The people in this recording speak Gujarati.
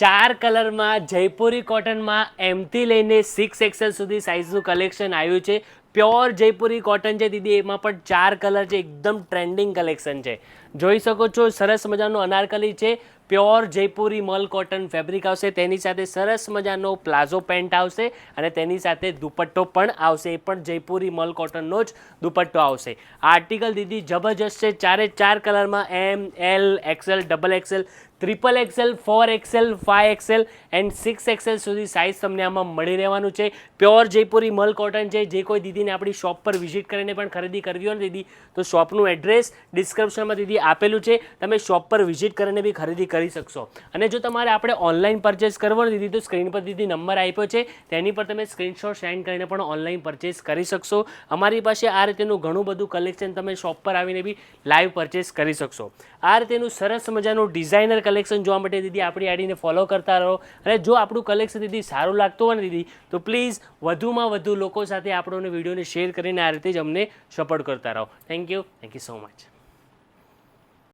4 કલરમાં જયપુરી કોટનમાં એમથી લઈને 6XL સુધી સાઇઝનું કલેક્શન આવ્યું છે. પ્યોર જયપુરી કોટન છે દીદી, એમાં પણ 4 કલર છે, એકદમ ટ્રેન્ડિંગ કલેક્શન છે. જોઈ શકો છો સરસ મજાનો અનારકલી છે, પ્યોર જયપુરી મલ કોટન ફેબ્રિક આવશે, તેની સાથે સરસ મજાનો પ્લાઝો પેન્ટ આવશે અને તેની સાથે દુપટ્ટો પણ આવશે, એ પણ જયપુરી મલ કોટનનો જ દુપટ્ટો આવશે. આ આર્ટિકલ દીદી જબરજસ્ત છે, 4 કલરમાં M, L, XL, XXL, XXL, 4XL, 5XL and 6XL સુધી સાઇઝ તમને આમાં મળી રહેવાનું છે. પ્યોર જયપુરી મલ કોટન છે. જે કોઈ દીદીને આપણી શોપ પર વિઝિટ કરીને પણ ખરીદી કરવી હોય ને દીદી, તો શોપનું એડ્રેસ ડિસ્ક્રિપ્શનમાં દીદી આપેલું છે, તમે શોપ પર વિઝિટ કરીને બી ખરીદી કરી શકશો. અને જો તમારે આપણે ઓનલાઈન પરચેસ કરવો ને દીદી, તો સ્ક્રીન પર દીદી નંબર આપ્યો છે, તેની પર તમે સ્ક્રીનશોટ સેન્ડ કરીને પણ ઓનલાઈન પરચેસ કરી શકશો. અમારી પાસે આ રીતેનું ઘણું બધું કલેક્શન તમે શોપ પર આવીને બી લાઈવ પરચેસ કરી શકશો. આ રીતેનું સરસ મજાનું ડિઝાઇનર કલેક્શન જોવા માટે દીદી આપણી આઈડીને ફોલો કરતા રહો. અને જો આપણું કલેક્શન દીદી સારું લાગતું હોય ને દીદી, તો પ્લીઝ વધુમાં વધુ લોકો સાથે આપણો વિડીયોને શેર કરીને આ રીતે જ અમને સપોર્ટ કરતા રહો. Thank you so much.